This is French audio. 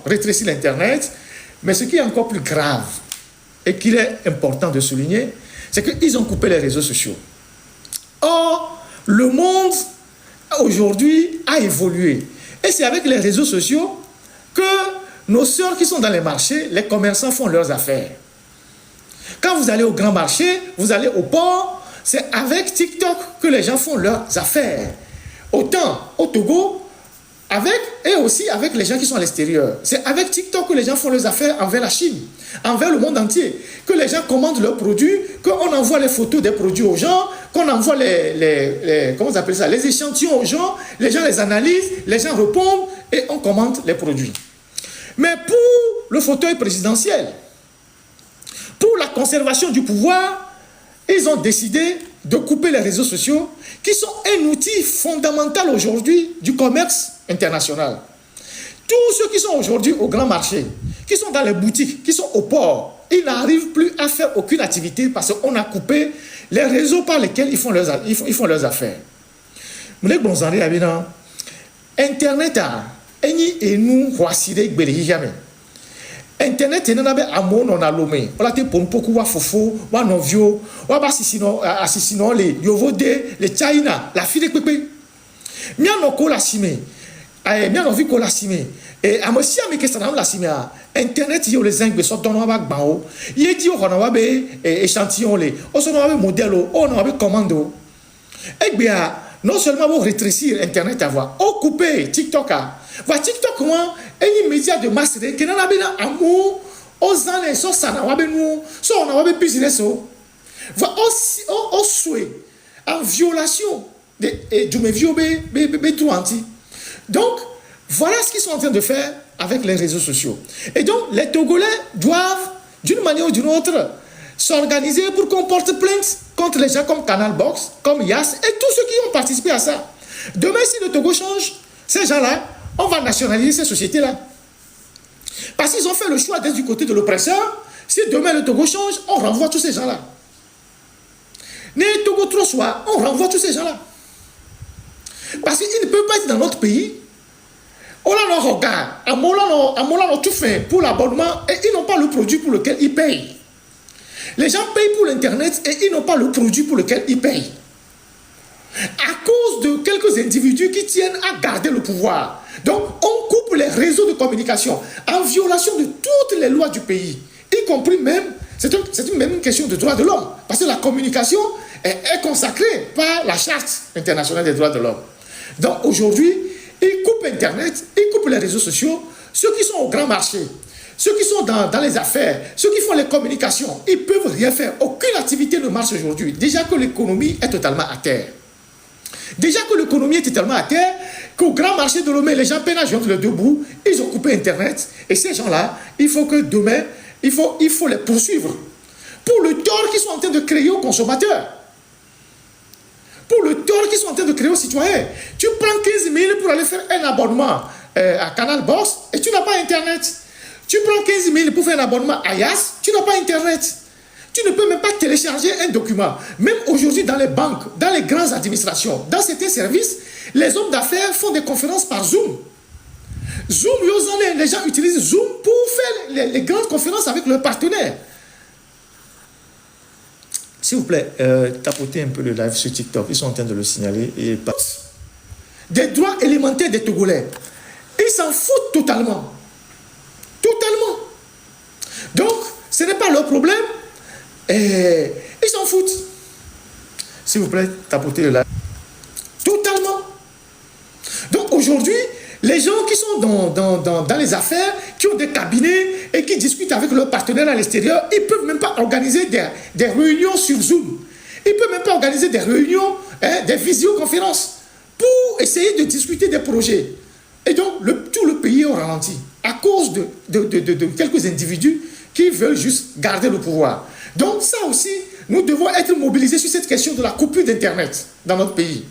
rétréci l'Internet, mais ce qui est encore plus grave et qu'il est important de souligner, c'est qu'ils ont coupé les réseaux sociaux. Or, le monde aujourd'hui a évolué. Et c'est avec les réseaux sociaux que nos sœurs qui sont dans les marchés, les commerçants font leurs affaires. Quand vous allez au grand marché, vous allez au port, c'est avec TikTok que les gens font leurs affaires. Autant au Togo, et aussi avec les gens qui sont à l'extérieur. C'est avec TikTok que les gens font leurs affaires envers la Chine, envers le monde entier. Que les gens commandent leurs produits, qu'on envoie les photos des produits aux gens, qu'on envoie comment on appelle ça, les échantillons aux gens, les gens les analysent, les gens répondent et on commande les produits. Mais pour le fauteuil présidentiel, pour la conservation du pouvoir, ils ont décidé de couper les réseaux sociaux qui sont un outil fondamental aujourd'hui du commerce international. Tous ceux qui sont aujourd'hui au grand marché, qui sont dans les boutiques, qui sont au port, ils n'arrivent plus à faire aucune activité parce qu'on a coupé les réseaux par lesquels ils font leurs affaires. Internet a et nous voici jamais. Internet est nabe amon on a lomé. Voilà te pour beaucoup wa fofo, wa novio, wa assassino les yovode, les China, la fille de pépé. Mia no ko la sime. Mia no vi ko la sime. Et amosi ami que ça na la sime a. Internet yo les zinc be so don wa gbao. Ye di o na wa be échantillon les. O so na wa modèle o na wa commando. Egbe a non seulement vous rétrécir Internet à voir, ou couper TikTok à. Voilà TikTok moi, et média de masse qui n'en a pas amour, aux années, so ça n'a pas nous, so on a pas business so. Voilà aussi, au souhait, en violation de mes vieux tout anti. Donc voilà ce qu'ils sont en train de faire avec les réseaux sociaux. Et donc les Togolais doivent d'une manière ou d'une autre s'organiser pour qu'on porte plainte contre les gens comme Canal Box, comme Yas et tous ceux qui ont participé à ça. Demain, si le Togo change, ces gens-là, on va nationaliser ces sociétés-là. Parce qu'ils ont fait le choix d'être du côté de l'oppresseur. Si demain le Togo change, on renvoie tous ces gens-là. Ne Togo trop soit, on renvoie tous ces gens-là. Parce qu'ils ne peuvent pas être dans notre pays. On a leur regard, à Mola, tout fait pour l'abonnement et ils n'ont pas le produit pour lequel ils payent. Les gens payent pour l'Internet et ils n'ont pas le produit pour lequel ils payent. À cause de quelques individus qui tiennent à garder le pouvoir. Donc, on coupe les réseaux de communication en violation de toutes les lois du pays, y compris même, c'est une même question de droits de l'homme, parce que la communication est consacrée par la Charte internationale des droits de l'homme. Donc, aujourd'hui, ils coupent Internet, ils coupent les réseaux sociaux, ceux qui sont au grand marché, ceux qui sont dans les affaires, ceux qui font les communications, ils ne peuvent rien faire. Aucune activité ne marche aujourd'hui. Déjà que l'économie est totalement à terre. Déjà que l'économie est totalement à terre, qu'au grand marché de Lomé, les gens peinent à joindre les deux bouts, ils ont coupé Internet. Et ces gens-là, il faut que demain, il faut les poursuivre. Pour le tort qu'ils sont en train de créer aux consommateurs. Pour le tort qu'ils sont en train de créer aux citoyens. Tu prends 15 000 pour aller faire un abonnement à Canal Box et tu n'as pas Internet. Tu prends 15 000 pour faire un abonnement à Yas, tu n'as pas Internet. Tu ne peux même pas télécharger un document. Même aujourd'hui, dans les banques, dans les grandes administrations, dans certains services, les hommes d'affaires font des conférences par Zoom. Zoom, les gens utilisent Zoom pour faire les grandes conférences avec leurs partenaires. S'il vous plaît, tapotez un peu le live sur TikTok. Ils sont en train de le signaler. Et des droits élémentaires des Togolais. Ils s'en foutent totalement. Totalement. Donc, ce n'est pas leur problème. Et ils s'en foutent. S'il vous plaît, tapotez le live. Totalement. Donc aujourd'hui, les gens qui sont dans les affaires, qui ont des cabinets et qui discutent avec leurs partenaires à l'extérieur, ils ne peuvent même pas organiser des réunions sur Zoom. Ils ne peuvent même pas organiser des réunions, des visioconférences pour essayer de discuter des projets. Et donc, tout le pays est au ralenti à cause de quelques individus qui veulent juste garder le pouvoir. Donc ça aussi, nous devons être mobilisés sur cette question de la coupure d'Internet dans notre pays.